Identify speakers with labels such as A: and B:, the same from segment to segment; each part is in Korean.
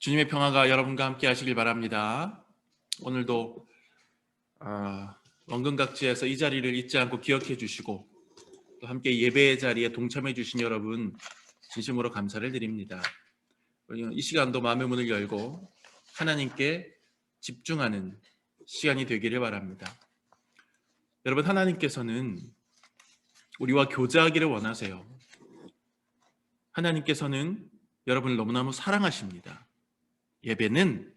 A: 주님의 평화가 여러분과 함께 하시길 바랍니다. 오늘도 원근각지에서 이 자리를 잊지 않고 기억해 주시고 또 함께 예배의 자리에 동참해 주신 여러분 진심으로 감사를 드립니다. 이 시간도 마음의 문을 열고 하나님께 집중하는 시간이 되기를 바랍니다. 여러분, 하나님께서는 우리와 교제하기를 원하세요. 하나님께서는 여러분을 너무너무 사랑하십니다. 예배는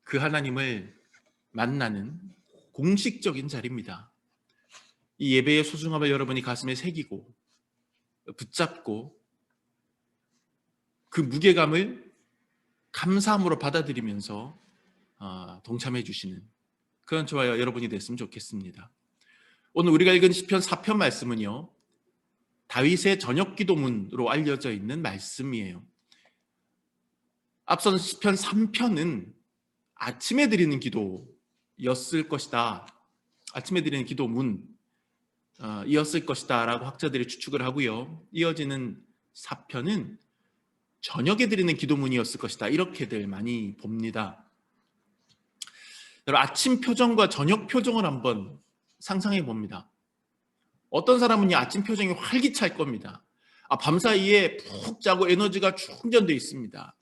A: 그 하나님을 만나는 공식적인 자리입니다. 이 예배의 소중함을 여러분이 가슴에 새기고 붙잡고 그 무게감을 감사함으로 받아들이면서 동참해 주시는 그런 저와 여러분이 됐으면 좋겠습니다. 오늘 우리가 읽은 시편 4편 말씀은요, 다윗의 저녁 기도문으로 알려져 있는 말씀이에요. 앞선 시편 3편은 아침에 드리는 기도였을 것이다. 아침에 드리는 기도문 이었을 것이다 라고 학자들이 추측을 하고요. 이어지는 4편은 저녁에 드리는 기도문이었을 것이다. 이렇게들 많이 봅니다. 여러분, 아침 표정과 저녁 표정을 한번 상상해 봅니다. 어떤 사람은 아침 표정이 활기찰 겁니다. 밤사이에 푹 자고 에너지가 충전되어 있습니다.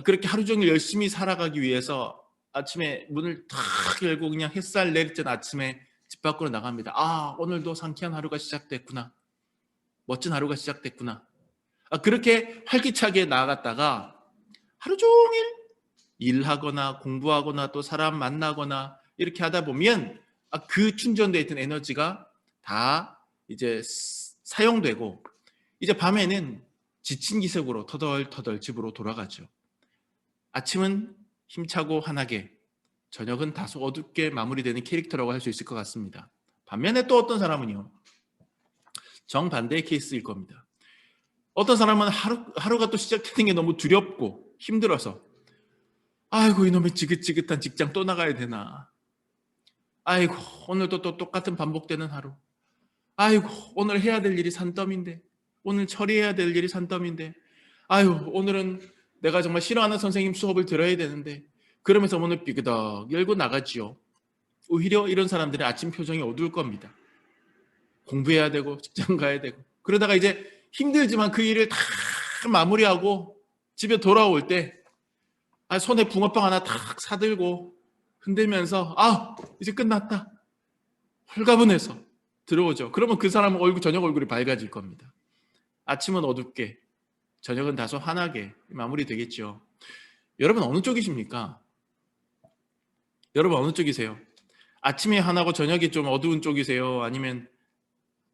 A: 그렇게 하루 종일 열심히 살아가기 위해서 아침에 문을 탁 열고 그냥 햇살 내리쬐는 아침에 집 밖으로 나갑니다. 오늘도 상쾌한 하루가 시작됐구나. 멋진 하루가 시작됐구나. 그렇게 활기차게 나아갔다가 하루 종일 일하거나 공부하거나 또 사람 만나거나 이렇게 하다 보면 그 충전되어 있던 에너지가 다 이제 사용되고 이제 밤에는 지친 기색으로 터덜터덜 집으로 돌아가죠. 아침은 힘차고 환하게, 저녁은 다소 어둡게 마무리되는 캐릭터라고 할 수 있을 것 같습니다. 반면에 또 어떤 사람은요, 정반대의 케이스일 겁니다. 어떤 사람은 하루가 또 시작되는 게 너무 두렵고 힘들어서 아이고, 이놈의 지긋지긋한 직장 또 나가야 되나, 아이고 오늘도 또 똑같은 반복되는 하루, 아이고 오늘 해야 될 일이 산더미인데, 오늘 처리해야 될 일이 산더미인데, 아유 오늘은 내가 정말 싫어하는 선생님 수업을 들어야 되는데, 그러면서 오늘 삐그덕 열고 나가지요. 오히려 이런 사람들의 아침 표정이 어두울 겁니다. 공부해야 되고 직장 가야 되고 그러다가 이제 힘들지만 그 일을 다 마무리하고 집에 돌아올 때 손에 붕어빵 하나 탁 사들고 흔들면서 이제 끝났다 홀가분해서 들어오죠. 그러면 그 사람은 저녁 얼굴이 밝아질 겁니다. 아침은 어둡게, 저녁은 다소 환하게 마무리되겠죠. 여러분 어느 쪽이십니까? 여러분 어느 쪽이세요? 아침에 환하고 저녁에 좀 어두운 쪽이세요? 아니면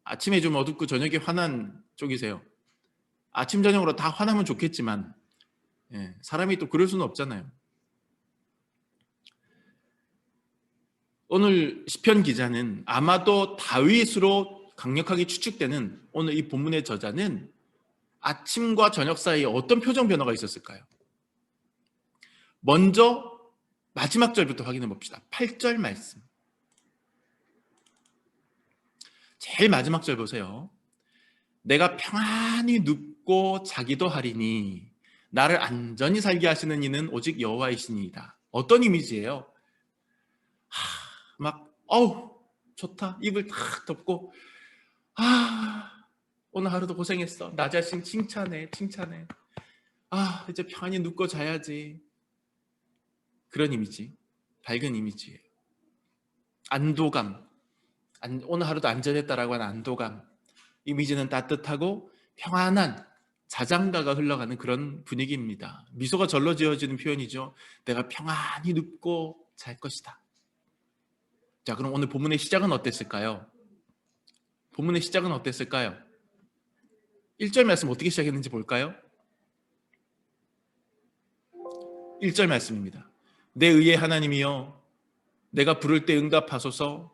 A: 아침에 좀 어둡고 저녁에 환한 쪽이세요? 아침 저녁으로 다 환하면 좋겠지만 사람이 또 그럴 수는 없잖아요. 오늘 시편 기자는 아마도 다윗으로 강력하게 추측되는 오늘 이 본문의 저자는 아침과 저녁 사이에 어떤 표정 변화가 있었을까요? 먼저 마지막 절부터 확인해 봅시다. 8절 말씀. 제일 마지막 절 보세요. 내가 평안히 눕고 자기도 하리니 나를 안전히 살게 하시는 이는 오직 여호와이시니이다. 어떤 이미지예요? 좋다. 이불 탁 덮고 오늘 하루도 고생했어. 나 자신 칭찬해. 이제 평안히 눕고 자야지. 그런 이미지, 밝은 이미지예요. 안도감, 오늘 하루도 안전했다라고 하는 안도감. 이미지는 따뜻하고 평안한 자장가가 흘러가는 그런 분위기입니다. 미소가 절로 지어지는 표현이죠. 내가 평안히 눕고 잘 것이다. 자, 그럼 오늘 본문의 시작은 어땠을까요? 1절 말씀 어떻게 시작했는지 볼까요? 1절 말씀입니다. 내 의의 하나님이여, 내가 부를 때 응답하소서.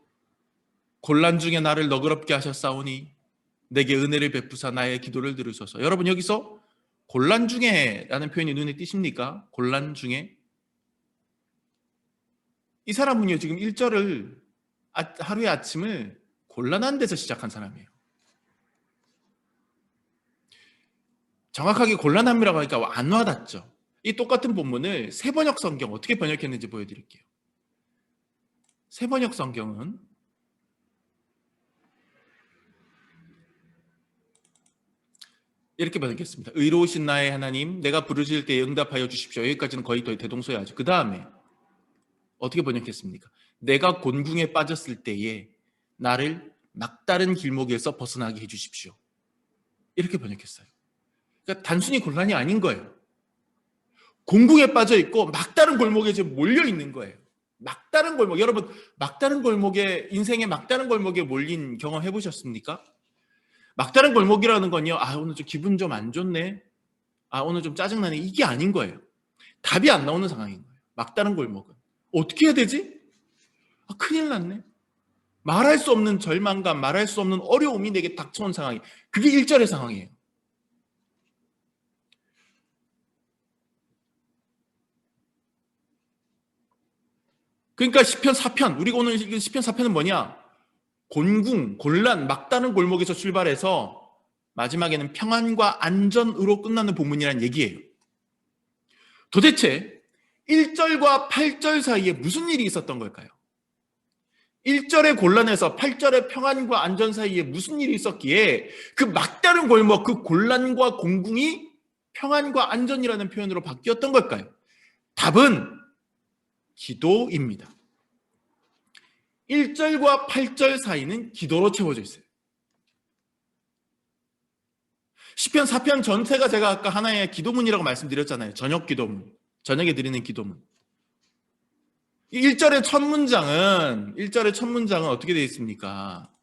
A: 곤란 중에 나를 너그럽게 하셨사오니 내게 은혜를 베푸사 나의 기도를 들으소서. 여러분, 여기서 곤란 중에 라는 표현이 눈에 띄십니까? 곤란 중에. 이 사람은요, 지금 1절을 하루의 아침을 곤란한 데서 시작한 사람이에요. 정확하게 곤란함이라고 하니까 안 와닿죠. 이 똑같은 본문을 새번역 성경 어떻게 번역했는지 보여드릴게요. 새번역 성경은 이렇게 번역했습니다. 의로우신 나의 하나님, 내가 부르짖을 때에 응답하여 주십시오. 여기까지는 거의 대동소이하죠. 그 다음에 어떻게 번역했습니까? 내가 곤궁에 빠졌을 때에 나를 막다른 길목에서 벗어나게 해주십시오. 이렇게 번역했어요. 그러니까 단순히 곤란이 아닌 거예요. 곤궁에 빠져 있고 막다른 골목에 지금 몰려 있는 거예요. 막다른 골목. 여러분, 막다른 골목에, 인생의 막다른 골목에 몰린 경험 해보셨습니까? 막다른 골목이라는 건요, 오늘 좀 기분 좀 안 좋네, 오늘 좀 짜증나네, 이게 아닌 거예요. 답이 안 나오는 상황인 거예요. 막다른 골목은 어떻게 해야 되지? 큰일 났네. 말할 수 없는 절망감, 말할 수 없는 어려움이 내게 닥쳐온 상황이, 그게 1절의 상황이에요. 그러니까 시편 4편, 우리가 오늘 읽은 시편 4편은 뭐냐? 곤궁, 곤란, 막다른 골목에서 출발해서 마지막에는 평안과 안전으로 끝나는 본문이라는 얘기예요. 도대체 1절과 8절 사이에 무슨 일이 있었던 걸까요? 1절의 곤란에서 8절의 평안과 안전 사이에 무슨 일이 있었기에 그 막다른 골목, 그 곤란과 공궁이 평안과 안전이라는 표현으로 바뀌었던 걸까요? 답은 기도입니다. 1절과 8절 사이는 기도로 채워져 있어요. 시편 4편 전체가 제가 아까 하나의 기도문이라고 말씀드렸잖아요. 저녁 기도문, 저녁에 드리는 기도문. 1절의 첫 문장은 어떻게 되어 있습니까?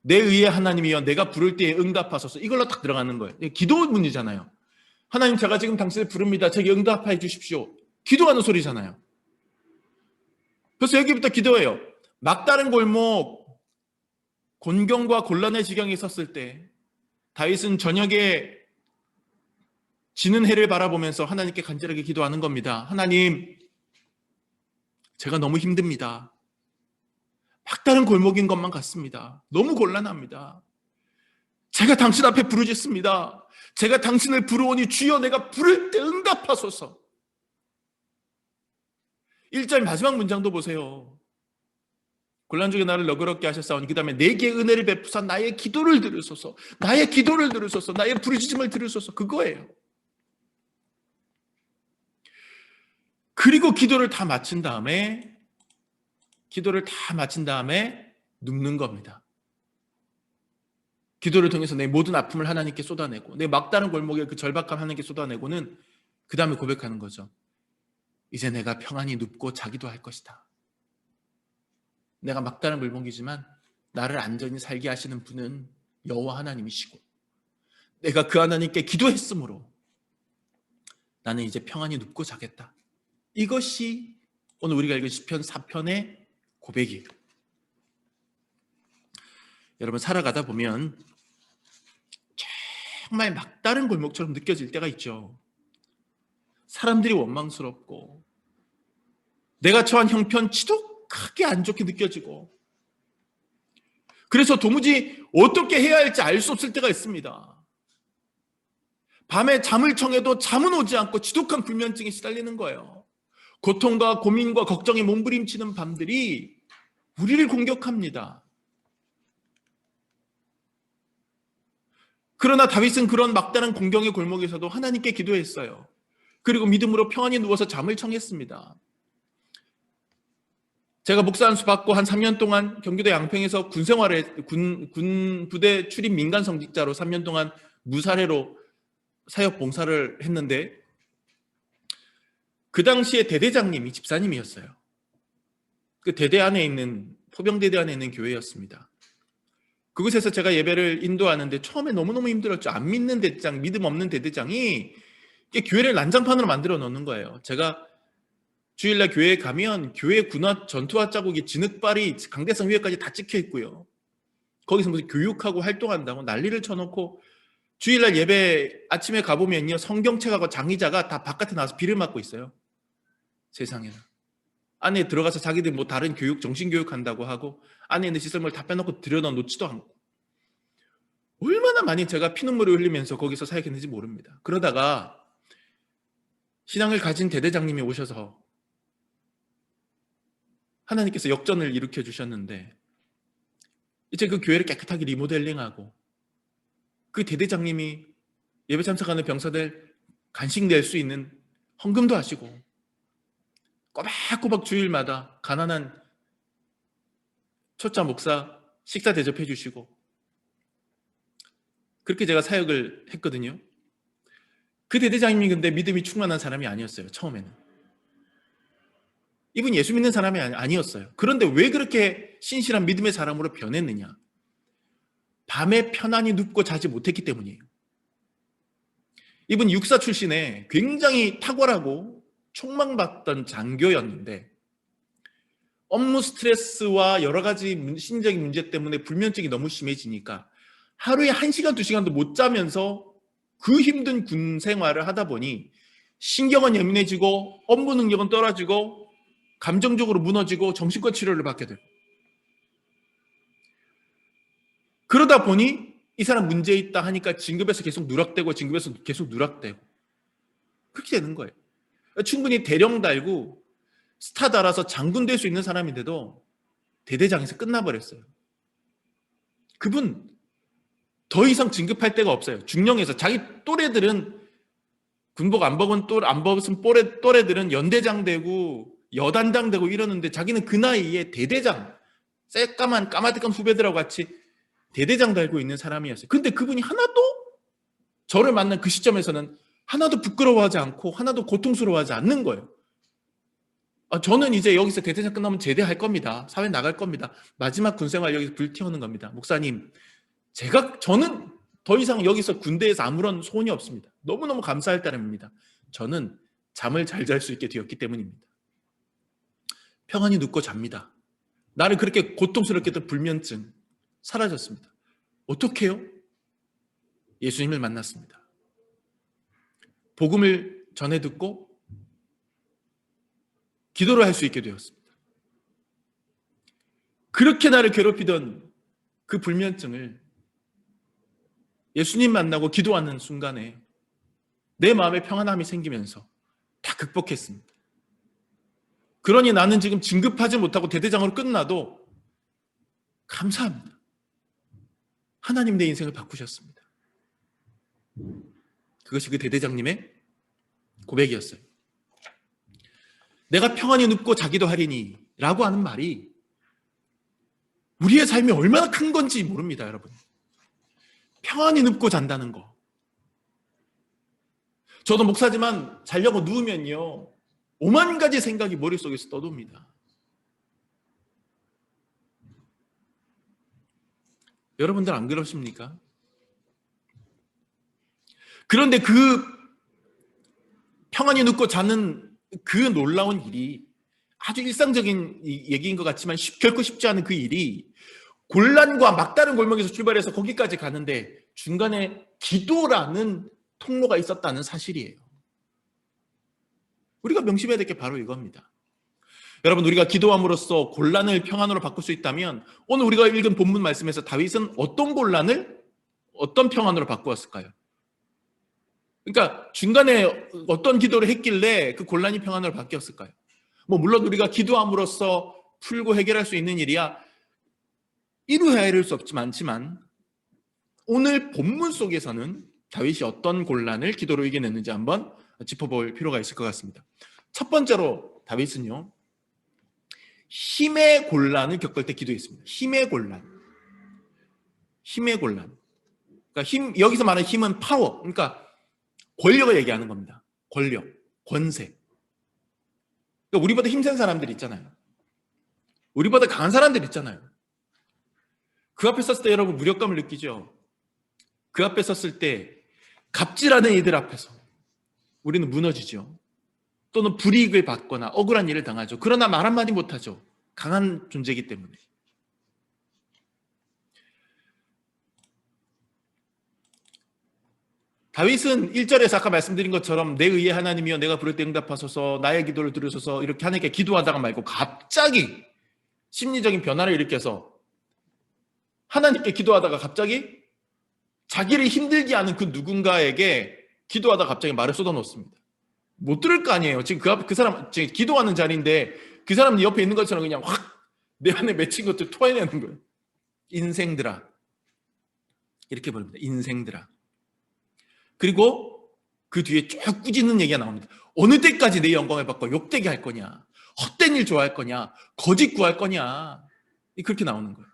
A: 내 의의 하나님이여 내가 부를 때에 응답하소서, 이걸로 딱 들어가는 거예요. 기도문이잖아요. 하나님, 제가 지금 당신을 부릅니다. 제게 응답해 주십시오. 기도하는 소리잖아요. 그래서 여기부터 기도해요. 막다른 골목, 곤경과 곤란의 지경에 있었을 때 다윗은 저녁에 지는 해를 바라보면서 하나님께 간절하게 기도하는 겁니다. 하나님, 제가 너무 힘듭니다. 막다른 골목인 것만 같습니다. 너무 곤란합니다. 제가 당신 앞에 부르짖습니다. 제가 당신을 부르오니 주여 내가 부를 때 응답하소서. 1절 마지막 문장도 보세요. 곤란 중에 나를 너그럽게 하셨사오니, 그 다음에 내게 은혜를 베푸사 나의 기도를 들으소서. 나의 기도를 들으소서. 나의 부르짖음을 들으소서. 그거예요. 그리고 기도를 다 마친 다음에 눕는 겁니다. 기도를 통해서 내 모든 아픔을 하나님께 쏟아내고, 내 막다른 골목에 그 절박함 하나님께 쏟아내고는 그 다음에 고백하는 거죠. 이제 내가 평안히 눕고 자기도 할 것이다. 내가 막다른 골목이지만 나를 안전히 살게 하시는 분은 여호와 하나님이시고, 내가 그 하나님께 기도했으므로 나는 이제 평안히 눕고 자겠다. 이것이 오늘 우리가 읽은 시편 4편의 고백이에요. 여러분, 살아가다 보면 정말 막다른 골목처럼 느껴질 때가 있죠. 사람들이 원망스럽고 내가 처한 형편 지독하게 안 좋게 느껴지고, 그래서 도무지 어떻게 해야 할지 알 수 없을 때가 있습니다. 밤에 잠을 청해도 잠은 오지 않고 지독한 불면증에 시달리는 거예요. 고통과 고민과 걱정에 몸부림치는 밤들이 우리를 공격합니다. 그러나 다윗은 그런 막다른 공경의 골목에서도 하나님께 기도했어요. 그리고 믿음으로 평안히 누워서 잠을 청했습니다. 제가 목사 안수 받고 한 3년 동안 경기도 양평에서 군 부대 출입 민간 성직자로 3년 동안 무사례로 사역 봉사를 했는데, 그 당시에 대대장님이 집사님이었어요. 그 대대 안에 있는, 포병대대 안에 있는 교회였습니다. 그곳에서 제가 예배를 인도하는데 처음에 너무너무 힘들었죠. 안 믿는 대대장, 믿음 없는 대대장이 교회를 난장판으로 만들어 놓는 거예요. 제가 주일날 교회에 가면 교회 군화, 전투화 자국이 진흙발이 강대상 위에까지 다 찍혀 있고요. 거기서 무슨 교육하고 활동한다고 난리를 쳐놓고, 주일날 예배 아침에 가보면요, 성경책하고 장의자가 다 바깥에 나와서 비를 맞고 있어요. 세상에나. 안에 들어가서 자기들 뭐 다른 교육, 정신교육 한다고 하고 안에 있는 시설물 다 빼놓고 들여놓지도 않고, 얼마나 많이 제가 피눈물을 흘리면서 거기서 사역했는지 모릅니다. 그러다가 신앙을 가진 대대장님이 오셔서 하나님께서 역전을 일으켜 주셨는데 이제 그 교회를 깨끗하게 리모델링하고 그 대대장님이 예배 참석하는 병사들 간식 낼 수 있는 헌금도 하시고 꼬박꼬박 주일마다 가난한 초짜 목사 식사 대접해 주시고 그렇게 제가 사역을 했거든요. 그 대대장님이 근데 믿음이 충만한 사람이 아니었어요. 처음에는. 이분 예수 믿는 사람이 아니었어요. 그런데 왜 그렇게 신실한 믿음의 사람으로 변했느냐? 밤에 편안히 눕고 자지 못했기 때문이에요. 이분 육사 출신에 굉장히 탁월하고 촉망받던 장교였는데 업무 스트레스와 여러 가지 심리적인 문제 때문에 불면증이 너무 심해지니까 하루에 1시간, 2시간도 못 자면서 그 힘든 군 생활을 하다 보니 신경은 예민해지고 업무 능력은 떨어지고 감정적으로 무너지고 정신과 치료를 받게 되고 그러다 보니 이 사람 문제 있다 하니까 진급에서 계속 누락되고 진급에서 계속 누락되고 그렇게 되는 거예요. 충분히 대령 달고 스타 달아서 장군 될 수 있는 사람인데도 대대장에서 끝나버렸어요. 그분 더 이상 진급할 데가 없어요. 중령에서 자기 또래들은 군복 안 벗은 또래들은 연대장 되고 여단장 되고 이러는데 자기는 그 나이에 대대장 새까만 까마득한 후배들하고 같이 대대장 달고 있는 사람이었어요. 근데 그분이 하나도 저를 만난 그 시점에서는 하나도 부끄러워하지 않고 하나도 고통스러워하지 않는 거예요. 저는 이제 여기서 대대장 끝나면 제대할 겁니다. 사회 나갈 겁니다. 마지막 군생활 여기서 불태우는 겁니다. 목사님, 저는 더 이상 여기서 군대에서 아무런 소원이 없습니다. 너무너무 감사할 따름입니다. 저는 잠을 잘 잘 수 있게 되었기 때문입니다. 평안히 눕고 잡니다. 나를 그렇게 고통스럽게 했던 불면증 사라졌습니다. 어떻게 해요? 예수님을 만났습니다. 복음을 전해 듣고 기도를 할 수 있게 되었습니다. 그렇게 나를 괴롭히던 그 불면증을 예수님 만나고 기도하는 순간에 내 마음에 평안함이 생기면서 다 극복했습니다. 그러니 나는 지금 진급하지 못하고 대대장으로 끝나도 감사합니다. 하나님 내 인생을 바꾸셨습니다. 그것이 그 대대장님의 고백이었어요. 내가 평안히 눕고 자기도 하리니 라고 하는 말이 우리의 삶이 얼마나 큰 건지 모릅니다, 여러분. 평안히 눕고 잔다는 거. 저도 목사지만 자려고 누우면요 5만 가지 생각이 머릿속에서 떠돕니다. 여러분들 안 그러십니까? 그런데 그 평안히 눕고 자는 그 놀라운 일이 아주 일상적인 얘기인 것 같지만 결코 쉽지 않은 그 일이 곤란과 막다른 골목에서 출발해서 거기까지 가는데 중간에 기도라는 통로가 있었다는 사실이에요. 우리가 명심해야 될 게 바로 이겁니다. 여러분, 우리가 기도함으로써 곤란을 평안으로 바꿀 수 있다면 오늘 우리가 읽은 본문 말씀에서 다윗은 어떤 곤란을 어떤 평안으로 바꾸었을까요? 그러니까 중간에 어떤 기도를 했길래 그 곤란이 평안으로 바뀌었을까요? 물론 우리가 기도함으로써 풀고 해결할 수 있는 일이야 이루어야 할 수 없지만 오늘 본문 속에서는 다윗이 어떤 곤란을 기도로 이겨냈는지 한번 짚어볼 필요가 있을 것 같습니다. 첫 번째로 다윗은요 힘의 곤란을 겪을 때 기도했습니다. 힘의 곤란. 그러니까 여기서 말하는 힘은 파워, 그러니까 권력을 얘기하는 겁니다. 권력, 권세. 그러니까 우리보다 힘센 사람들 있잖아요. 우리보다 강한 사람들 있잖아요. 그 앞에 섰을 때 여러분 무력감을 느끼죠? 그 앞에 섰을 때 갑질하는 이들 앞에서 우리는 무너지죠. 또는 불이익을 받거나 억울한 일을 당하죠. 그러나 말 한마디 못하죠. 강한 존재이기 때문에. 다윗은 1절에서 아까 말씀드린 것처럼 내 의의 하나님이여 내가 부를 때 응답하소서 나의 기도를 들으소서 이렇게 하나님께 기도하다가 말고 갑자기 심리적인 변화를 일으켜서 하나님께 기도하다가 갑자기 자기를 힘들게 하는 그 누군가에게 기도하다가 갑자기 말을 쏟아놓습니다. 못 들을 거 아니에요. 지금 그 사람 지금 기도하는 자리인데 그 사람 옆에 있는 것처럼 그냥 확 내 안에 맺힌 것들 토해내는 거예요. 인생들아. 이렇게 부릅니다. 인생들아. 그리고 그 뒤에 쭉 꾸짖는 얘기가 나옵니다. 어느 때까지 내 영광을 받고 욕되게 할 거냐? 헛된 일 좋아할 거냐? 거짓 구할 거냐? 그렇게 나오는 거예요.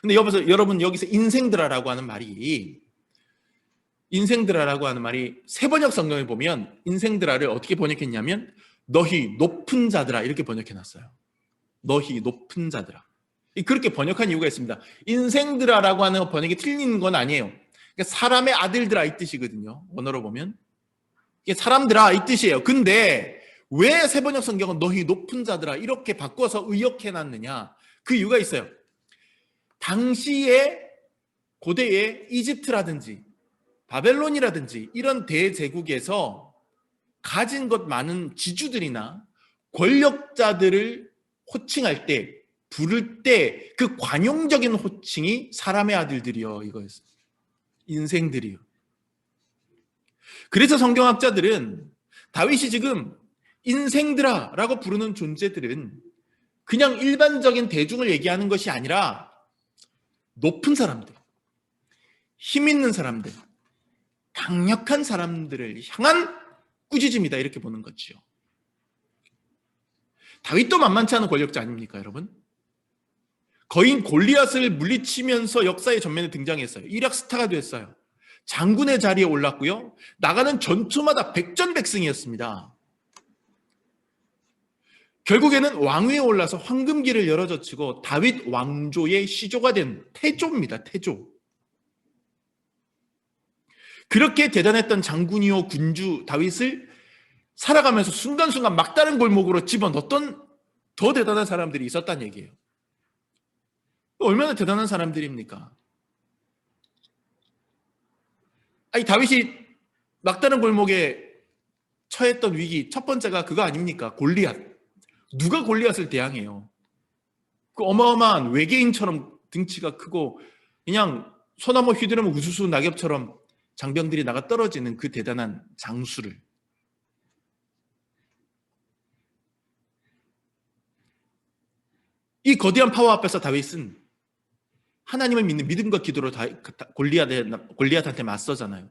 A: 근데 여러분 여기서 인생들아라고 하는 말이 세번역 성경에 보면 인생들아를 어떻게 번역했냐면 너희 높은 자들아 이렇게 번역해놨어요. 너희 높은 자들아. 그렇게 번역한 이유가 있습니다. 인생들아라고 하는 번역이 틀린 건 아니에요. 그러니까 사람의 아들들아 이 뜻이거든요. 원어로 보면 이게 사람들아 이 뜻이에요. 근데 왜 세번역 성경은 너희 높은 자들아 이렇게 바꿔서 의역해놨느냐? 그 이유가 있어요. 당시에 고대의 이집트라든지 바벨론이라든지 이런 대제국에서 가진 것 많은 지주들이나 권력자들을 호칭할 때 부를 때 그 관용적인 호칭이 사람의 아들들이요 이거였어요. 인생들이요. 그래서 성경학자들은 다윗이 지금 인생들아 라고 부르는 존재들은 그냥 일반적인 대중을 얘기하는 것이 아니라 높은 사람들, 힘 있는 사람들, 강력한 사람들을 향한 꾸짖음이다 이렇게 보는 거죠. 다윗도 만만치 않은 권력자 아닙니까 여러분? 거인 골리앗을 물리치면서 역사의 전면에 등장했어요. 일약 스타가 됐어요. 장군의 자리에 올랐고요. 나가는 전투마다 백전백승이었습니다. 결국에는 왕위에 올라서 황금기를 열어젖히고 다윗 왕조의 시조가 된 태조입니다. 태조. 그렇게 대단했던 장군이요 군주 다윗을 살아가면서 순간순간 막다른 골목으로 집어넣었던 더 대단한 사람들이 있었다는 얘기예요. 얼마나 대단한 사람들입니까? 아니 다윗이 막다른 골목에 처했던 위기 첫 번째가 그거 아닙니까? 골리앗. 누가 골리앗을 대항해요? 그 어마어마한 외계인처럼 등치가 크고 그냥 소나무 휘두르면 우수수 낙엽처럼 장병들이 나가 떨어지는 그 대단한 장수를. 이 거대한 파워 앞에서 다윗은 하나님을 믿는 믿음과 기도로 골리앗한테 맞서잖아요.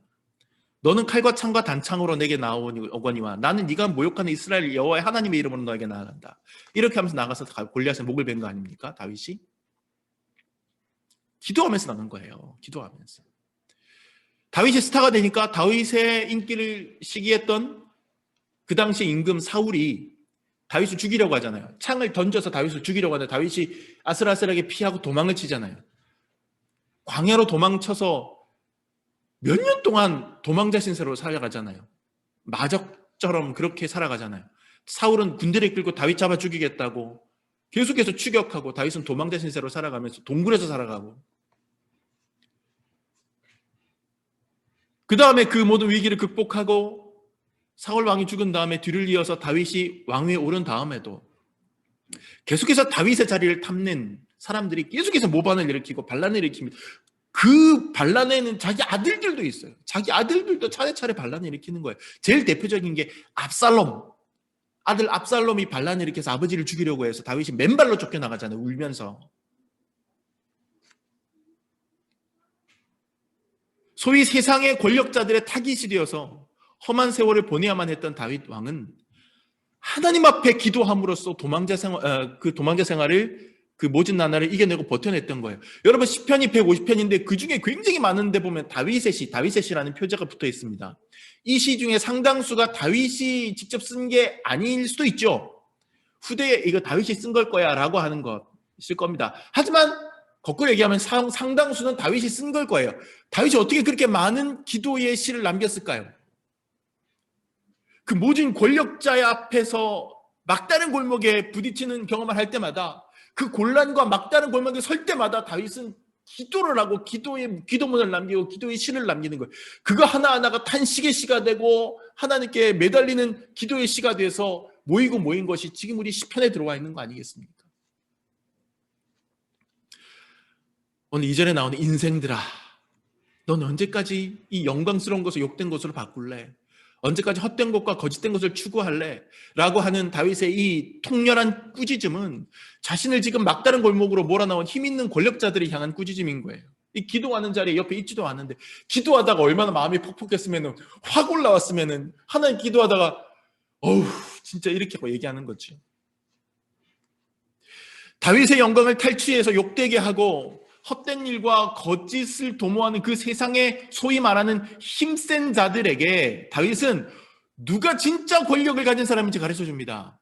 A: 너는 칼과 창과 단창으로 내게 나오거니와 나는 네가 모욕하는 이스라엘 여호와의 하나님의 이름으로 너에게 나아간다. 이렇게 하면서 나가서 골리앗의 목을 벤 거 아닙니까? 다윗이 기도하면서 나간 거예요. 기도하면서. 다윗이 스타가 되니까 다윗의 인기를 시기했던 그 당시 임금 사울이 다윗을 죽이려고 하잖아요. 창을 던져서 다윗을 죽이려고 하는데 다윗이 아슬아슬하게 피하고 도망을 치잖아요. 광야로 도망쳐서 몇 년 동안 도망자 신세로 살아가잖아요. 마적처럼 그렇게 살아가잖아요. 사울은 군대를 끌고 다윗 잡아 죽이겠다고 계속해서 추격하고 다윗은 도망자 신세로 살아가면서 동굴에서 살아가고 그 다음에 그 모든 위기를 극복하고 사울 왕이 죽은 다음에 뒤를 이어서 다윗이 왕위에 오른 다음에도 계속해서 다윗의 자리를 탐낸 사람들이 계속해서 모반을 일으키고 반란을 일으킵니다. 그 반란에는 자기 아들들도 있어요. 자기 아들들도 차례차례 반란을 일으키는 거예요. 제일 대표적인 게 압살롬. 아들 압살롬이 반란을 일으켜서 아버지를 죽이려고 해서 다윗이 맨발로 쫓겨나가잖아요. 울면서. 소위 세상의 권력자들의 타깃이 되어서 험한 세월을 보내야만 했던 다윗 왕은 하나님 앞에 기도함으로써 도망자 생활을 그 모진 나날을 이겨내고 버텨냈던 거예요. 여러분 시편이 150편인데 그 중에 굉장히 많은데 보면 다윗의 시라는 표제가 붙어 있습니다. 이 시 중에 상당수가 다윗이 직접 쓴 게 아닐 수도 있죠. 후대에 이거 다윗이 쓴 걸 거야 라고 하는 것일 겁니다. 하지만 거꾸로 얘기하면 상당수는 다윗이 쓴 걸 거예요. 다윗이 어떻게 그렇게 많은 기도의 시를 남겼을까요? 그 모진 권력자의 앞에서 막다른 골목에 부딪히는 경험을 할 때마다 그 곤란과 막다른 골목에 설 때마다 다윗은 기도를 하고 기도문을 남기고 기도의 시를 남기는 거예요. 그거 하나하나가 탄식의 시가 되고 하나님께 매달리는 기도의 시가 돼서 모인 것이 지금 우리 시편에 들어와 있는 거 아니겠습니까? 오늘 2절에 나오는 인생들아 넌 언제까지 이 영광스러운 것을 욕된 것으로 바꿀래? 언제까지 헛된 것과 거짓된 것을 추구할래? 라고 하는 다윗의 이 통렬한 꾸짖음은 자신을 지금 막다른 골목으로 몰아넣은 힘 있는 권력자들이 향한 꾸짖음인 거예요. 이 기도하는 자리에 옆에 있지도 않은데 기도하다가 얼마나 마음이 퍽퍽했으면 확 올라왔으면 하나님 기도하다가 어우 진짜 이렇게 하고 얘기하는 거죠. 다윗의 영광을 탈취해서 욕되게 하고 헛된 일과 거짓을 도모하는 그 세상에 소위 말하는 힘센 자들에게 다윗은 누가 진짜 권력을 가진 사람인지 가르쳐 줍니다.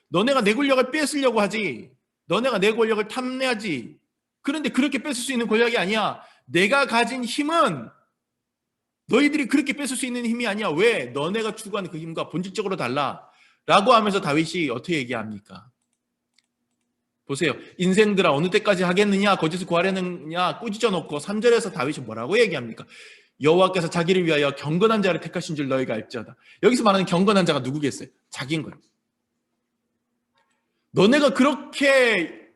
A: 너네가 내 권력을 뺏으려고 하지. 너네가 내 권력을 탐내하지. 그런데 그렇게 뺏을 수 있는 권력이 아니야. 내가 가진 힘은 너희들이 그렇게 뺏을 수 있는 힘이 아니야. 왜? 너네가 추구하는 그 힘과 본질적으로 달라. 라고 하면서 다윗이 어떻게 얘기합니까? 보세요. 인생들아 어느 때까지 하겠느냐 거짓을 구하려느냐 꾸짖어 놓고 3절에서 다윗이 뭐라고 얘기합니까? 여호와께서 자기를 위하여 경건한 자를 택하신 줄 너희가 알지어다. 여기서 말하는 경건한 자가 누구겠어요? 자기인 거예요. 너네가 그렇게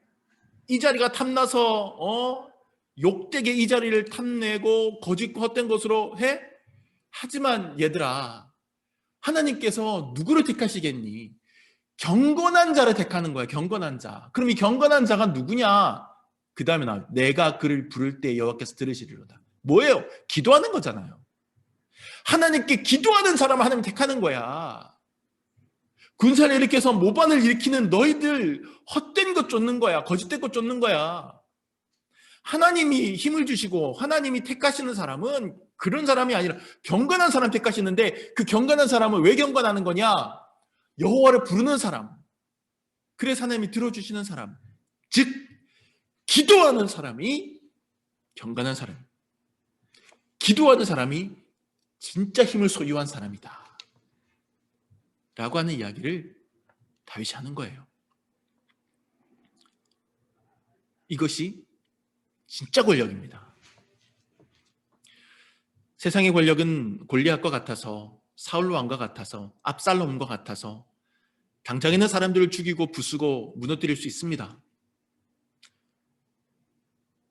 A: 이 자리가 탐나서 욕되게 이 자리를 탐내고 거짓과 헛된 것으로 해? 하지만 얘들아 하나님께서 누구를 택하시겠니? 경건한 자를 택하는 거야. 경건한 자. 그럼 이 경건한 자가 누구냐? 그 다음에 나와요. 내가 그를 부를 때 여호와께서 들으시리로다. 뭐예요? 기도하는 거잖아요. 하나님께 기도하는 사람을 하나님 택하는 거야. 군사를 일으켜서 모반을 일으키는 너희들 헛된 것 쫓는 거야. 거짓된 것 쫓는 거야. 하나님이 힘을 주시고 하나님이 택하시는 사람은 그런 사람이 아니라 경건한 사람 택하시는데 그 경건한 사람은 왜 경건하는 거냐? 여호와를 부르는 사람, 그래서 하나님이 들어주시는 사람, 즉 기도하는 사람이 경건한 사람, 기도하는 사람이 진짜 힘을 소유한 사람이다 라고 하는 이야기를 다윗이 하는 거예요. 이것이 진짜 권력입니다. 세상의 권력은 골리앗과 같아서 사울 왕과 같아서 압살롬과 같아서 당장 있는 사람들을 죽이고 부수고 무너뜨릴 수 있습니다.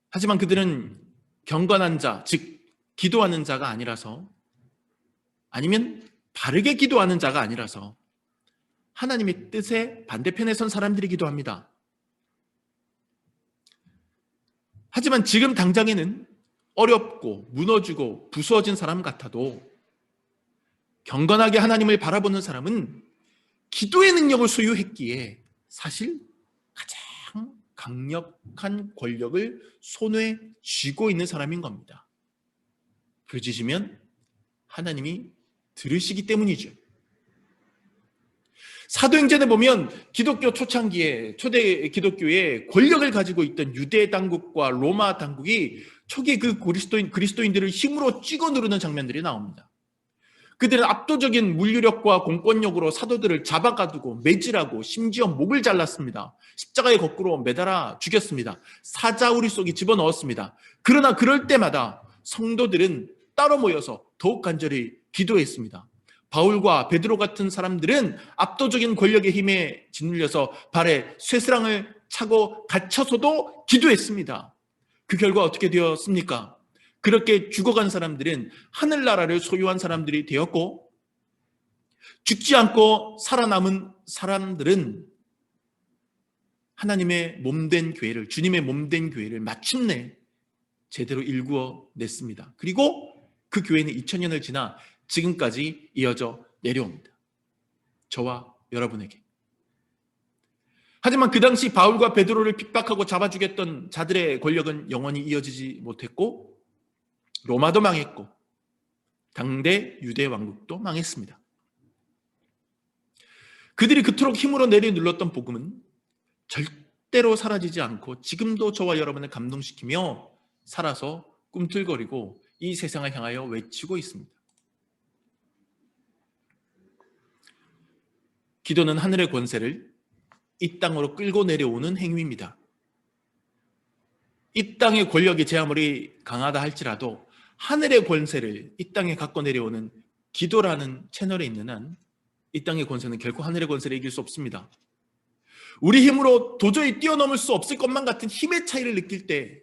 A: 하지만 그들은 경건한 자, 즉 기도하는 자가 아니라서 아니면 바르게 기도하는 자가 아니라서 하나님의 뜻에 반대편에 선 사람들이기도 합니다. 하지만 지금 당장에는 어렵고 무너지고 부수어진 사람 같아도 경건하게 하나님을 바라보는 사람은 기도의 능력을 소유했기에 사실 가장 강력한 권력을 손에 쥐고 있는 사람인 겁니다. 부르짖으면 하나님이 들으시기 때문이죠. 사도행전에 보면 기독교 초창기에 초대 기독교에 권력을 가지고 있던 유대 당국과 로마 당국이 초기 그 그리스도인들을 힘으로 찍어 누르는 장면들이 나옵니다. 그들은 압도적인 물류력과 공권력으로 사도들을 잡아가두고 매질하고 심지어 목을 잘랐습니다. 십자가에 거꾸로 매달아 죽였습니다. 사자우리 속에 집어넣었습니다. 그러나 그럴 때마다 성도들은 따로 모여서 더욱 간절히 기도했습니다. 바울과 베드로 같은 사람들은 압도적인 권력의 힘에 짓눌려서 발에 쇠스랑을 차고 갇혀서도 기도했습니다. 그 결과 어떻게 되었습니까? 그렇게 죽어간 사람들은 하늘나라를 소유한 사람들이 되었고 죽지 않고 살아남은 사람들은 하나님의 몸된 교회를, 주님의 몸된 교회를 마침내 제대로 일구어 냈습니다. 그리고 그 교회는 2000년을 지나 지금까지 이어져 내려옵니다. 저와 여러분에게. 하지만 그 당시 바울과 베드로를 핍박하고 잡아 죽였던 자들의 권력은 영원히 이어지지 못했고 로마도 망했고 당대 유대 왕국도 망했습니다. 그들이 그토록 힘으로 내려눌렀던 복음은 절대로 사라지지 않고 지금도 저와 여러분을 감동시키며 살아서 꿈틀거리고 이 세상을 향하여 외치고 있습니다. 기도는 하늘의 권세를 이 땅으로 끌고 내려오는 행위입니다. 이 땅의 권력이 제 아무리 강하다 할지라도 하늘의 권세를 이 땅에 갖고 내려오는 기도라는 채널에 있는 한 이 땅의 권세는 결코 하늘의 권세를 이길 수 없습니다. 우리 힘으로 도저히 뛰어넘을 수 없을 것만 같은 힘의 차이를 느낄 때,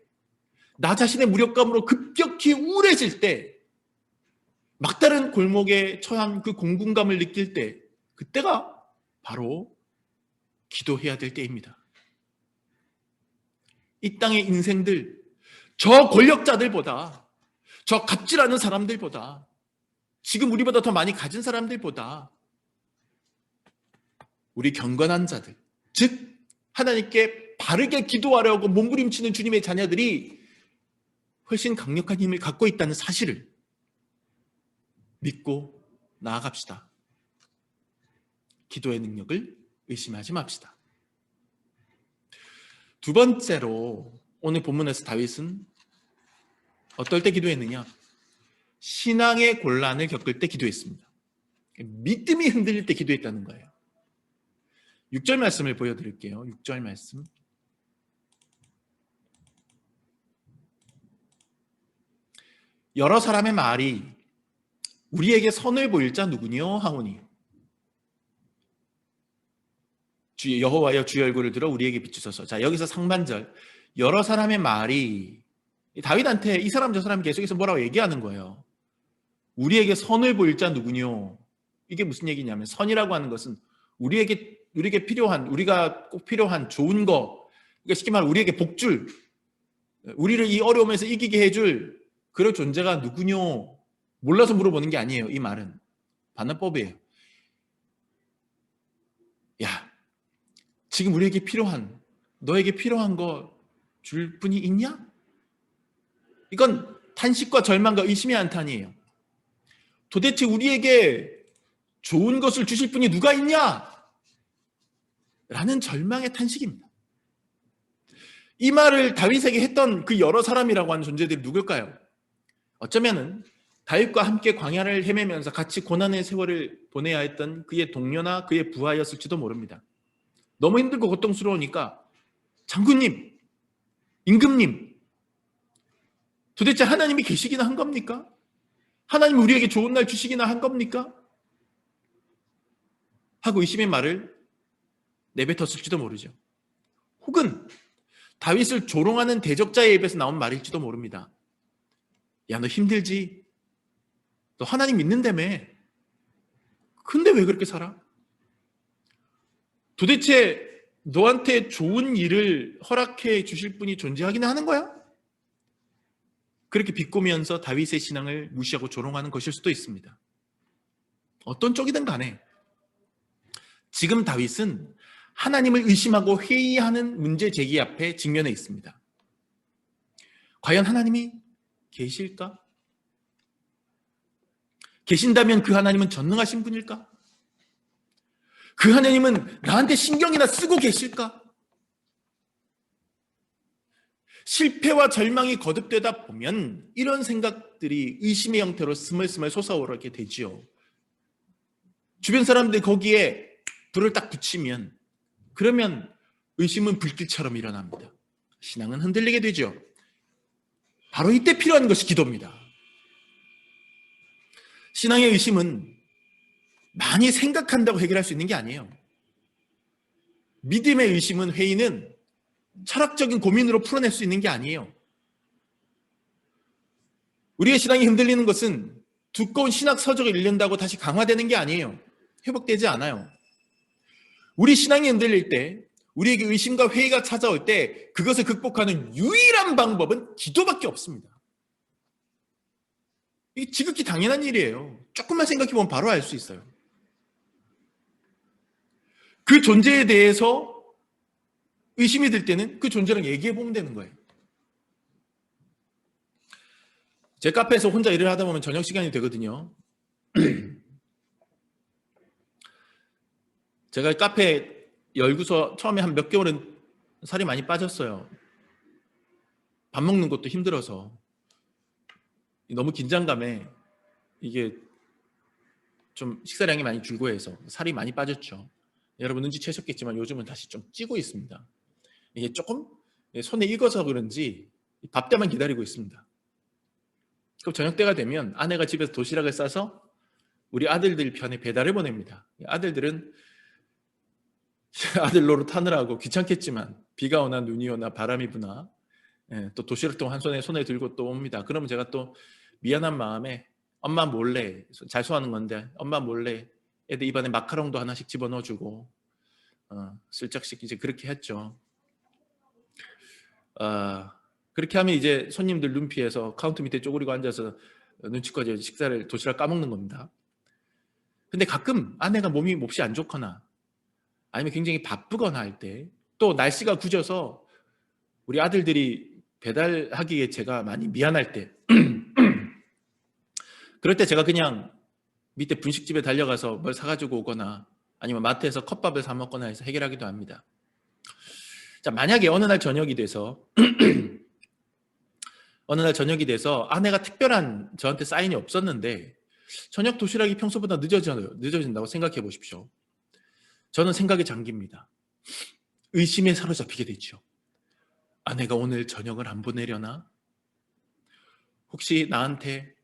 A: 나 자신의 무력감으로 급격히 우울해질 때, 막다른 골목에 처한 그 공분감을 느낄 때, 그때가 바로 기도해야 될 때입니다. 이 땅의 인생들, 저 권력자들보다, 저 갑질하는 사람들보다, 지금 우리보다 더 많이 가진 사람들보다 우리 경건한 자들, 즉 하나님께 바르게 기도하려고 몸부림치는 주님의 자녀들이 훨씬 강력한 힘을 갖고 있다는 사실을 믿고 나아갑시다. 기도의 능력을 의심하지 맙시다. 두 번째로 오늘 본문에서 다윗은 어떨 때 기도했느냐? 신앙의 곤란을 겪을 때 기도했습니다. 믿음이 흔들릴 때 기도했다는 거예요. 6절 말씀을 보여드릴게요. 6절 말씀. 여러 사람의 말이 우리에게 선을 보일 자 누구뇨 하오니 여호와여 주의 얼굴을 들어 우리에게 비추소서. 자, 여기서 상반절 여러 사람의 말이 다윗한테 이 사람 저 사람 계속해서 뭐라고 얘기하는 거예요. 우리에게 선을 보일 자 누구뇨. 이게 무슨 얘기냐면 선이라고 하는 것은 우리에게 필요한, 우리가 꼭 필요한 좋은 거, 그러니까 쉽게 말하면 우리에게 복줄, 우리를 이 어려움에서 이기게 해줄 그런 존재가 누구뇨. 몰라서 물어보는 게 아니에요. 이 말은 반어법이에요. 야, 지금 우리에게 필요한, 너에게 필요한 거 줄 분이 있냐? 이건 탄식과 절망과 의심의 한탄이에요. 도대체 우리에게 좋은 것을 주실 분이 누가 있냐? 라는 절망의 탄식입니다. 이 말을 다윗에게 했던 그 여러 사람이라고 하는 존재들이 누굴까요? 어쩌면은 다윗과 함께 광야를 헤매면서 같이 고난의 세월을 보내야 했던 그의 동료나 그의 부하였을지도 모릅니다. 너무 힘들고 고통스러우니까 장군님, 임금님, 도대체 하나님이 계시기나 한 겁니까? 하나님이 우리에게 좋은 날 주시기나 한 겁니까? 하고 의심의 말을 내뱉었을지도 모르죠. 혹은 다윗을 조롱하는 대적자의 입에서 나온 말일지도 모릅니다. 야, 너 힘들지? 너 하나님 믿는다며? 근데 왜 그렇게 살아? 도대체 너한테 좋은 일을 허락해 주실 분이 존재하기는 하는 거야? 그렇게 비꼬면서 다윗의 신앙을 무시하고 조롱하는 것일 수도 있습니다. 어떤 쪽이든 간에 지금 다윗은 하나님을 의심하고 회의하는 문제 제기 앞에 직면해 있습니다. 과연 하나님이 계실까? 계신다면 그 하나님은 전능하신 분일까? 그 하나님은 나한테 신경이나 쓰고 계실까? 실패와 절망이 거듭되다 보면 이런 생각들이 의심의 형태로 스멀스멀 솟아오르게 되지요. 주변 사람들이 거기에 불을 딱 붙이면 그러면 의심은 불길처럼 일어납니다. 신앙은 흔들리게 되죠. 바로 이때 필요한 것이 기도입니다. 신앙의 의심은 많이 생각한다고 해결할 수 있는 게 아니에요. 믿음의 의심은, 회의는 철학적인 고민으로 풀어낼 수 있는 게 아니에요. 우리의 신앙이 흔들리는 것은 두꺼운 신학 서적을 읽는다고 다시 강화되는 게 아니에요. 회복되지 않아요. 우리 신앙이 흔들릴 때, 우리에게 의심과 회의가 찾아올 때 그것을 극복하는 유일한 방법은 기도밖에 없습니다. 이게 지극히 당연한 일이에요. 조금만 생각해보면 바로 알 수 있어요. 그 존재에 대해서 의심이 들 때는 그 존재랑 얘기해보면 되는 거예요. 제 카페에서 혼자 일을 하다 보면 저녁 시간이 되거든요. 제가 카페 열고서 처음에 한 몇 개월은 살이 많이 빠졌어요. 밥 먹는 것도 힘들어서 너무 긴장감에 이게 좀 식사량이 많이 줄고 해서 살이 많이 빠졌죠. 여러분 눈치채셨겠지만 요즘은 다시 좀 찌고 있습니다. 이게 조금 손에 익어서 그런지 밥 때만 기다리고 있습니다. 그럼 저녁 때가 되면 아내가 집에서 도시락을 싸서 우리 아들들 편에 배달을 보냅니다. 아들들은 아들 노릇 하느라고 귀찮겠지만 비가 오나 눈이 오나 바람이 부나 또 도시락통 한 손에 들고 또 옵니다. 그러면 제가 또 미안한 마음에 엄마 몰래, 자수하는 건데 엄마 몰래 애들 입안에 마카롱도 하나씩 집어넣어주고 슬쩍씩 이제 그렇게 했죠. 그렇게 하면 이제 손님들 눈피해서 카운터 밑에 쪼그리고 앉아서 눈치껏 식사를 도시락 까먹는 겁니다. 근데 가끔 아내가 몹시 안 좋거나 아니면 굉장히 바쁘거나 할 때, 또 날씨가 굳어서 우리 아들들이 배달하기에 제가 많이 미안할 때 그럴 때 제가 그냥 밑에 분식집에 달려가서 뭘 사가지고 오거나 아니면 마트에서 컵밥을 사 먹거나 해서 해결하기도 합니다. 자, 만약에 어느 날 저녁이 돼서 아내가 특별한 저한테 사인이 없었는데 저녁 도시락이 평소보다 늦어진다고 생각해 보십시오. 저는 생각에 잠깁니다. 의심에 사로잡히게 되죠. 아내가 오늘 저녁을 안 보내려나? 혹시 나한테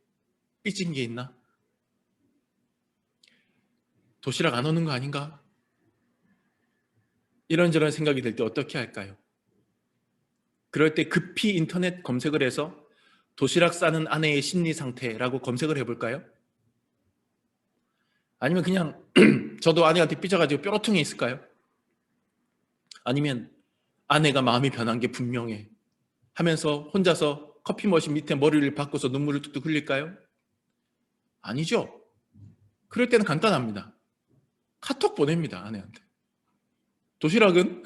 A: 삐진 게 있나? 도시락 안 오는 거 아닌가? 이런저런 생각이 들 때 어떻게 할까요? 그럴 때 급히 인터넷 검색을 해서 도시락 싸는 아내의 심리 상태라고 검색을 해볼까요? 아니면 그냥 저도 아내한테 삐져가지고 뾰로통에 있을까요? 아니면 아내가 마음이 변한 게 분명해 하면서 혼자서 커피 머신 밑에 머리를 박고서 눈물을 뚝뚝 흘릴까요? 아니죠. 그럴 때는 간단합니다. 카톡 보냅니다, 아내한테. 도시락은?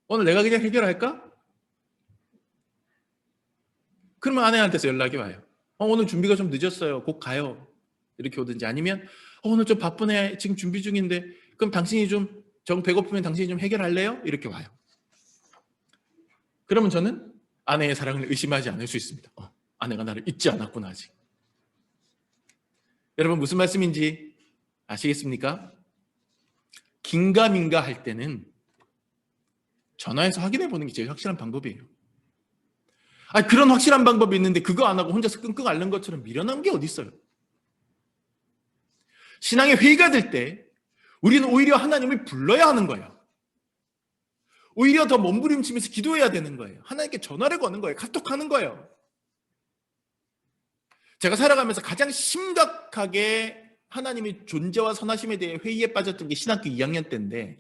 A: 오늘 내가 그냥 해결할까? 그러면 아내한테서 연락이 와요. 오늘 준비가 좀 늦었어요. 곧 가요. 이렇게 오든지, 아니면 오늘 좀 바쁘네. 지금 준비 중인데 그럼 당신이 좀 정 배고프면 당신이 좀 해결할래요? 이렇게 와요. 그러면 저는 아내의 사랑을 의심하지 않을 수 있습니다. 아내가 나를 잊지 않았구나 아직. 여러분 무슨 말씀인지 아시겠습니까? 긴가민가 할 때는 전화해서 확인해 보는 게 제일 확실한 방법이에요. 그런 확실한 방법이 있는데 그거 안 하고 혼자서 끙끙 앓는 것처럼 미련한 게 어디 있어요? 신앙의 회의가 될 때 우리는 오히려 하나님을 불러야 하는 거예요. 오히려 더 몸부림치면서 기도해야 되는 거예요. 하나님께 전화를 거는 거예요. 카톡하는 거예요. 제가 살아가면서 가장 심각하게 하나님의 존재와 선하심에 대해 회의에 빠졌던 게 신학교 2학년 때인데,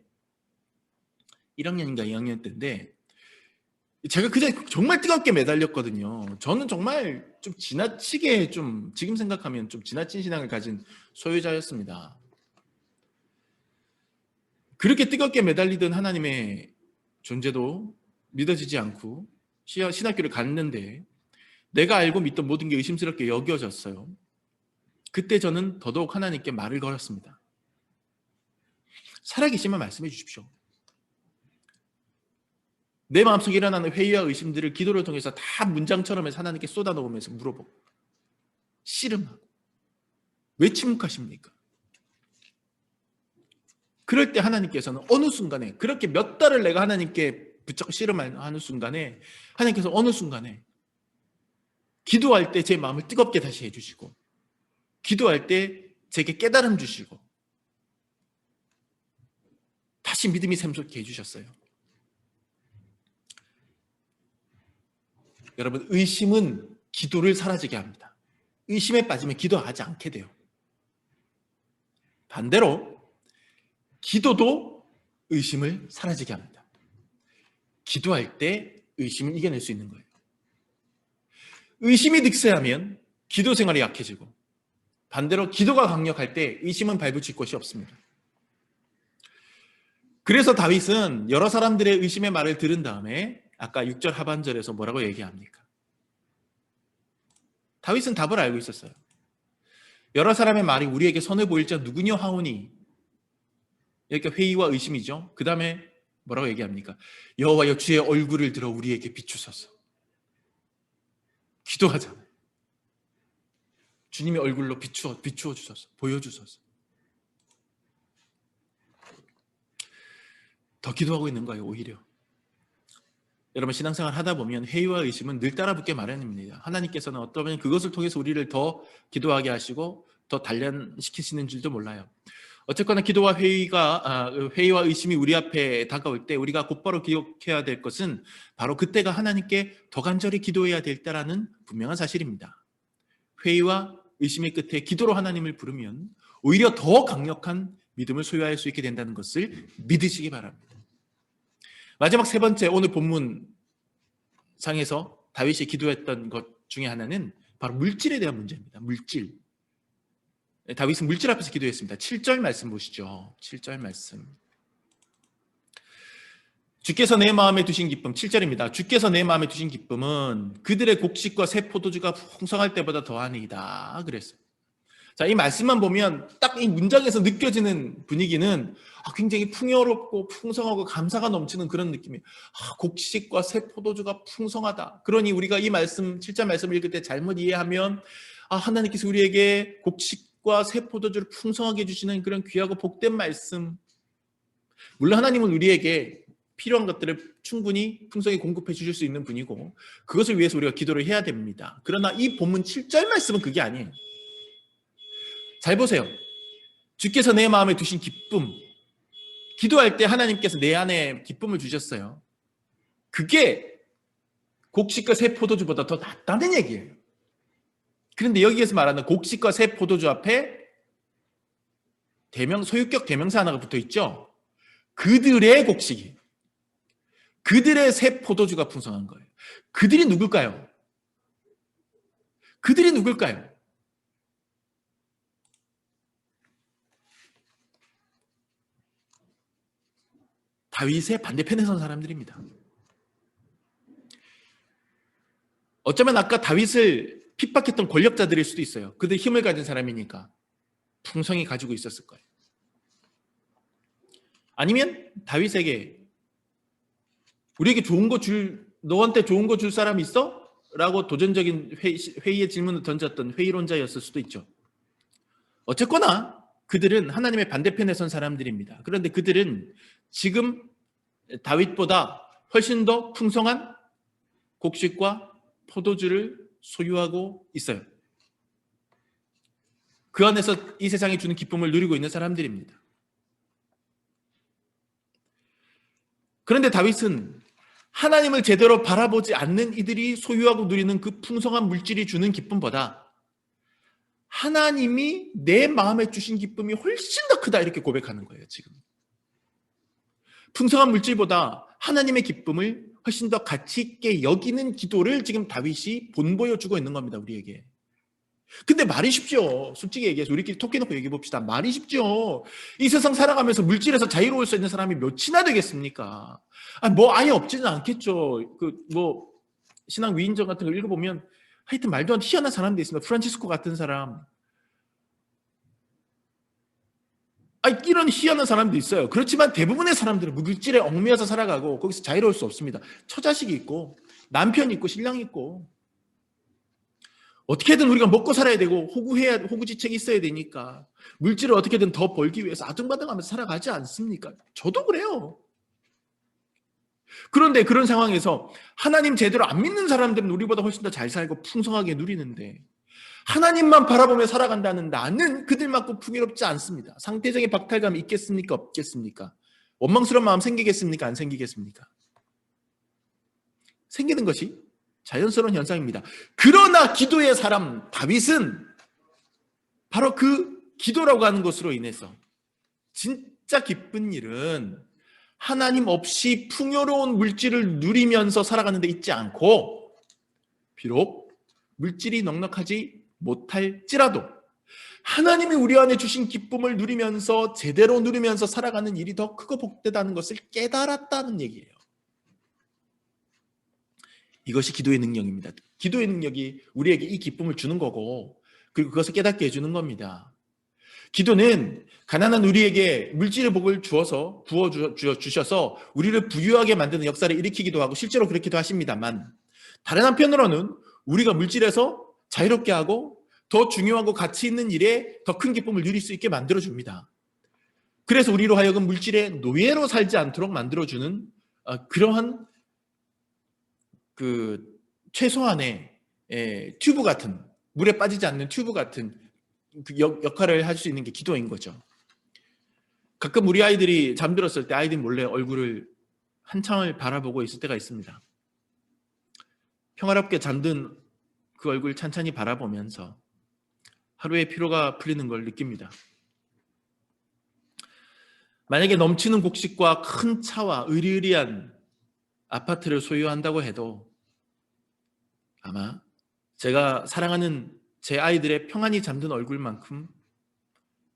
A: 1학년인가 2학년 때인데, 제가 그전에 정말 뜨겁게 매달렸거든요. 저는 정말 좀 지나치게 지금 생각하면 좀 지나친 신앙을 가진 소유자였습니다. 그렇게 뜨겁게 매달리던 하나님의 존재도 믿어지지 않고 신학교를 갔는데 내가 알고 믿던 모든 게 의심스럽게 여겨졌어요. 그때 저는 더더욱 하나님께 말을 걸었습니다. 살아계시면 말씀해 주십시오. 내 마음속에 일어나는 회의와 의심들을 기도를 통해서 다 문장처럼 해서 하나님께 쏟아놓으면서 물어보고 씨름하고 왜 침묵하십니까? 그럴 때 하나님께서는 어느 순간에, 그렇게 몇 달을 내가 하나님께 붙잡고 씨름하는 순간에 하나님께서 어느 순간에 기도할 때 제 마음을 뜨겁게 다시 해주시고, 기도할 때 제게 깨달음 주시고 다시 믿음이 샘솟게 해주셨어요. 여러분, 의심은 기도를 사라지게 합니다. 의심에 빠지면 기도하지 않게 돼요. 반대로 기도도 의심을 사라지게 합니다. 기도할 때 의심을 이겨낼 수 있는 거예요. 의심이 득세하면 기도 생활이 약해지고, 반대로 기도가 강력할 때 의심은 발붙일 곳이 없습니다. 그래서 다윗은 여러 사람들의 의심의 말을 들은 다음에 아까 6절 하반절에서 뭐라고 얘기합니까? 다윗은 답을 알고 있었어요. 여러 사람의 말이 우리에게 선해 보일 자 누구냐 하오니, 이렇게 회의와 의심이죠. 그 다음에 뭐라고 얘기합니까? 여호와여 주의 얼굴을 들어 우리에게 비추소서. 기도하잖아요. 주님의 얼굴로 비추어 주소서. 보여주소서. 더 기도하고 있는 거예요, 오히려. 여러분, 신앙생활 하다 보면 회의와 의심은 늘 따라붙게 마련입니다. 하나님께서는 어쩌면 그것을 통해서 우리를 더 기도하게 하시고 더 단련시키시는 줄도 몰라요. 어쨌거나 기도와 회의와 의심이 우리 앞에 다가올 때 우리가 곧바로 기억해야 될 것은 바로 그때가 하나님께 더 간절히 기도해야 될 때라는 분명한 사실입니다. 회의와 의심의 끝에 기도로 하나님을 부르면 오히려 더 강력한 믿음을 소유할 수 있게 된다는 것을 믿으시기 바랍니다. 마지막 세 번째, 오늘 본문 상에서 다윗이 기도했던 것 중에 하나는 바로 물질에 대한 문제입니다. 물질. 다윗은 물질 앞에서 기도했습니다. 7절 말씀 보시죠. 7절 말씀. 주께서 내 마음에 두신 기쁨, 7절입니다. 주께서 내 마음에 두신 기쁨은 그들의 곡식과 새 포도주가 풍성할 때보다 더하니이다. 그랬어요. 자, 이 말씀만 보면 딱 이 문장에서 느껴지는 분위기는 굉장히 풍요롭고 풍성하고 감사가 넘치는 그런 느낌이에요. 곡식과 새 포도주가 풍성하다. 그러니 우리가 이 말씀, 7절 말씀을 읽을 때 잘못 이해하면 하나님께서 우리에게 곡식과 새 포도주를 풍성하게 해주시는 그런 귀하고 복된 말씀. 물론 하나님은 우리에게 필요한 것들을 충분히 풍성히 공급해 주실 수 있는 분이고 그것을 위해서 우리가 기도를 해야 됩니다. 그러나 이 본문 7절 말씀은 그게 아니에요. 잘 보세요. 주께서 내 마음에 두신 기쁨. 기도할 때 하나님께서 내 안에 기쁨을 주셨어요. 그게 곡식과 새 포도주보다 더 낫다는 얘기예요. 그런데 여기에서 말하는 곡식과 새 포도주 앞에 소유격 대명사 하나가 붙어 있죠. 그들의 곡식이, 그들의 새 포도주가 풍성한 거예요. 그들이 누굴까요? 그들이 누굴까요? 다윗의 반대편에 선 사람들입니다. 어쩌면 아까 다윗을 핍박했던 권력자들일 수도 있어요. 그들 힘을 가진 사람이니까 풍성히 가지고 있었을 거예요. 아니면 다윗에게 우리에게 좋은 거 너한테 좋은 거 줄 사람 있어? 라고 도전적인 회의의 질문을 던졌던 회의론자였을 수도 있죠. 어쨌거나 그들은 하나님의 반대편에 선 사람들입니다. 그런데 그들은 지금 다윗보다 훨씬 더 풍성한 곡식과 포도주를 소유하고 있어요. 그 안에서 이 세상이 주는 기쁨을 누리고 있는 사람들입니다. 그런데 다윗은 하나님을 제대로 바라보지 않는 이들이 소유하고 누리는 그 풍성한 물질이 주는 기쁨보다 하나님이 내 마음에 주신 기쁨이 훨씬 더 크다 이렇게 고백하는 거예요. 지금 풍성한 물질보다 하나님의 기쁨을 훨씬 더 가치 있게 여기는 기도를 지금 다윗이 본보여주고 있는 겁니다. 우리에게. 근데 말이 쉽죠. 솔직히 얘기해서 우리끼리 토끼 놓고 얘기해 봅시다. 말이 쉽죠. 이 세상 살아가면서 물질에서 자유로울 수 있는 사람이 몇이나 되겠습니까? 아예 없지는 않겠죠. 신앙 위인전 같은 거 읽어보면 하여튼 말도 안 희한한 사람도 있습니다. 프란치스코 같은 사람. 이런 희한한 사람도 있어요. 그렇지만 대부분의 사람들은 물질에 얽매여서 살아가고 거기서 자유로울 수 없습니다. 처자식이 있고 남편이 있고 신랑이 있고 어떻게든 우리가 먹고 살아야 되고 호구지책이 있어야 되니까 물질을 어떻게든 더 벌기 위해서 아등바등하면서 살아가지 않습니까? 저도 그래요. 그런데 그런 상황에서 하나님 제대로 안 믿는 사람들은 우리보다 훨씬 더 잘 살고 풍성하게 누리는데 하나님만 바라보며 살아간다는 나는 그들만큼 풍요롭지 않습니다. 상대적인 박탈감이 있겠습니까? 없겠습니까? 원망스러운 마음 생기겠습니까? 안 생기겠습니까? 생기는 것이 자연스러운 현상입니다. 그러나 기도의 사람 다윗은 바로 그 기도라고 하는 것으로 인해서 진짜 기쁜 일은 하나님 없이 풍요로운 물질을 누리면서 살아가는 데 있지 않고 비록 물질이 넉넉하지 못할지라도 하나님이 우리 안에 주신 기쁨을 누리면서 제대로 누리면서 살아가는 일이 더 크고 복되다는 것을 깨달았다는 얘기예요. 이것이 기도의 능력입니다. 기도의 능력이 우리에게 이 기쁨을 주는 거고 그리고 그것을 깨닫게 해주는 겁니다. 기도는 가난한 우리에게 물질의 복을 부어주셔서 우리를 부유하게 만드는 역사를 일으키기도 하고 실제로 그렇기도 하십니다만 다른 한편으로는 우리가 물질에서 자유롭게 하고 더 중요하고 가치 있는 일에 더 큰 기쁨을 누릴 수 있게 만들어줍니다. 그래서 우리로 하여금 물질의 노예로 살지 않도록 만들어주는 그러한 최소한의 튜브 같은 물에 빠지지 않는 튜브 같은 그 역할을 할 수 있는 게 기도인 거죠. 가끔 우리 아이들이 잠들었을 때 아이들 몰래 얼굴을 한참을 바라보고 있을 때가 있습니다. 평화롭게 잠든 그 얼굴 찬찬히 바라보면서 하루의 피로가 풀리는 걸 느낍니다. 만약에 넘치는 곡식과 큰 차와 으리으리한 아파트를 소유한다고 해도 아마 제가 사랑하는 제 아이들의 평안히 잠든 얼굴만큼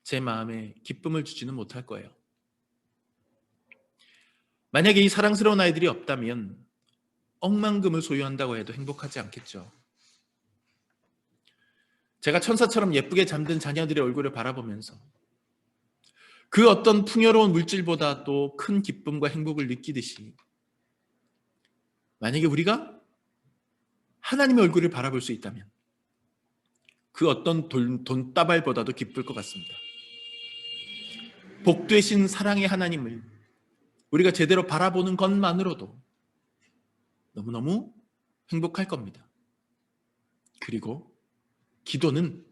A: 제 마음에 기쁨을 주지는 못할 거예요. 만약에 이 사랑스러운 아이들이 없다면 억만금을 소유한다고 해도 행복하지 않겠죠. 제가 천사처럼 예쁘게 잠든 자녀들의 얼굴을 바라보면서 그 어떤 풍요로운 물질보다 또 큰 기쁨과 행복을 느끼듯이 만약에 우리가 하나님의 얼굴을 바라볼 수 있다면 그 어떤 돈다발보다도 기쁠 것 같습니다. 복되신 사랑의 하나님을 우리가 제대로 바라보는 것만으로도 너무너무 행복할 겁니다. 그리고 기도는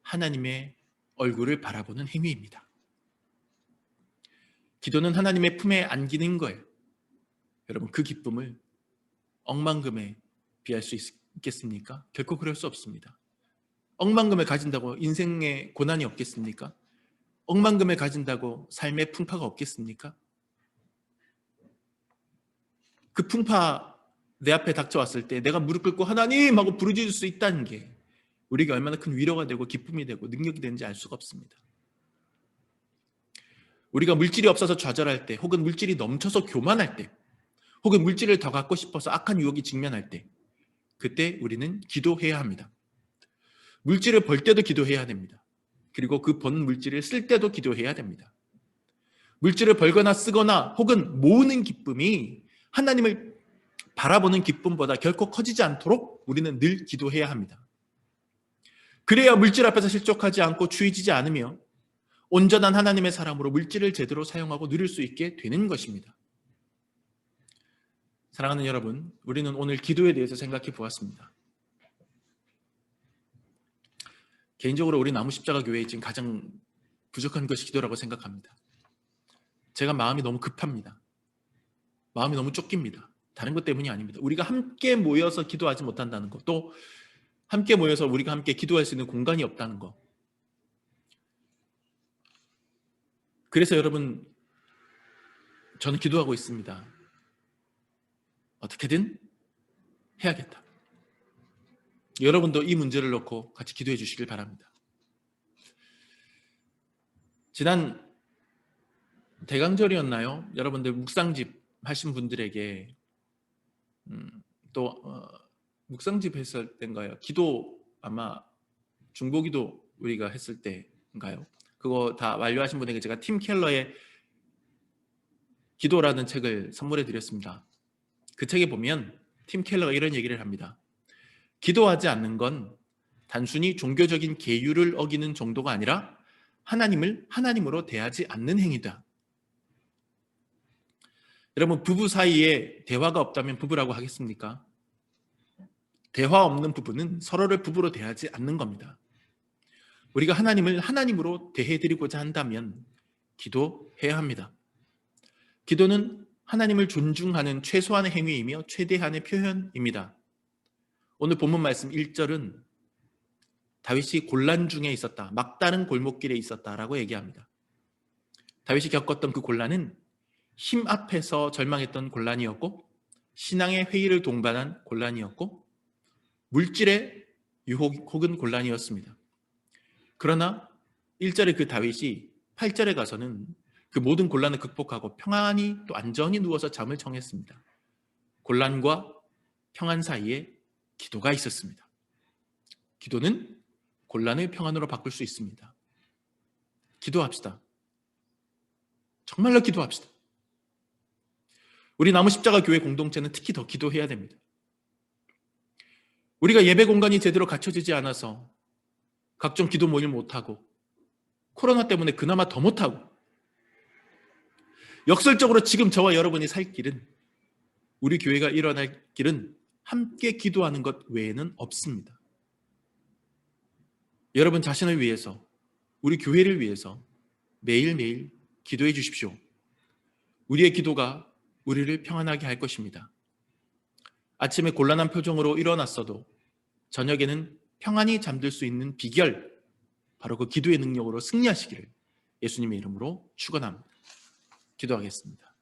A: 하나님의 얼굴을 바라보는 행위입니다. 기도는 하나님의 품에 안기는 거예요. 여러분, 그 기쁨을 억만금에 비할 수 있겠습니까? 결코 그럴 수 없습니다. 억만금을 가진다고 인생에 고난이 없겠습니까? 억만금을 가진다고 삶의 풍파가 없겠습니까? 그 풍파 내 앞에 닥쳐왔을 때 내가 무릎 꿇고 하나님 하고 부르짖을 수 있다는 게 우리가 얼마나 큰 위로가 되고 기쁨이 되고 능력이 되는지 알 수가 없습니다. 우리가 물질이 없어서 좌절할 때, 혹은 물질이 넘쳐서 교만할 때, 혹은 물질을 더 갖고 싶어서 악한 유혹이 직면할 때, 그때 우리는 기도해야 합니다. 물질을 벌 때도 기도해야 됩니다. 그리고 그 번 물질을 쓸 때도 기도해야 됩니다. 물질을 벌거나 쓰거나 혹은 모으는 기쁨이 하나님을 바라보는 기쁨보다 결코 커지지 않도록 우리는 늘 기도해야 합니다. 그래야 물질 앞에서 실족하지 않고 주의지지 않으며 온전한 하나님의 사람으로 물질을 제대로 사용하고 누릴 수 있게 되는 것입니다. 사랑하는 여러분, 우리는 오늘 기도에 대해서 생각해 보았습니다. 개인적으로 우리 나무십자가 교회에 지금 가장 부족한 것이 기도라고 생각합니다. 제가 마음이 너무 급합니다. 마음이 너무 쫓깁니다. 다른 것 때문이 아닙니다. 우리가 함께 모여서 기도하지 못한다는 것, 또 함께 모여서 우리가 함께 기도할 수 있는 공간이 없다는 것. 그래서 여러분, 저는 기도하고 있습니다. 어떻게든 해야겠다. 여러분도 이 문제를 놓고 같이 기도해 주시길 바랍니다. 지난 대강절이었나요? 여러분들 묵상집 하신 분들에게 묵상집 했을 때인가요? 기도 아마 중보기도 우리가 했을 때인가요? 그거 다 완료하신 분에게 제가 팀 켈러의 기도라는 책을 선물해 드렸습니다. 그 책에 보면 팀 켈러가 이런 얘기를 합니다. 기도하지 않는 건 단순히 종교적인 계율을 어기는 정도가 아니라 하나님을 하나님으로 대하지 않는 행위다. 여러분, 부부 사이에 대화가 없다면 부부라고 하겠습니까? 대화 없는 부부는 서로를 부부로 대하지 않는 겁니다. 우리가 하나님을 하나님으로 대해드리고자 한다면 기도해야 합니다. 기도는 하나님을 존중하는 최소한의 행위이며 최대한의 표현입니다. 오늘 본문 말씀 1절은 다윗이 곤란 중에 있었다, 막다른 골목길에 있었다라고 얘기합니다. 다윗이 겪었던 그 곤란은 힘 앞에서 절망했던 곤란이었고, 신앙의 회의를 동반한 곤란이었고, 물질의 유혹 혹은 곤란이었습니다. 그러나 1절의 그 다윗이 8절에 가서는 그 모든 곤란을 극복하고 평안히 또 안전히 누워서 잠을 청했습니다. 곤란과 평안 사이에 기도가 있었습니다. 기도는 곤란을 평안으로 바꿀 수 있습니다. 기도합시다. 정말로 기도합시다. 우리 나무십자가 교회 공동체는 특히 더 기도해야 됩니다. 우리가 예배 공간이 제대로 갖춰지지 않아서 각종 기도 모임을 못하고, 코로나 때문에 그나마 더 못하고, 역설적으로 지금 저와 여러분이 살 길은, 우리 교회가 일어날 길은 함께 기도하는 것 외에는 없습니다. 여러분 자신을 위해서, 우리 교회를 위해서 매일매일 기도해 주십시오. 우리의 기도가 우리를 평안하게 할 것입니다. 아침에 곤란한 표정으로 일어났어도 저녁에는 평안히 잠들 수 있는 비결, 바로 그 기도의 능력으로 승리하시기를 예수님의 이름으로 축원합니다. 기도하겠습니다.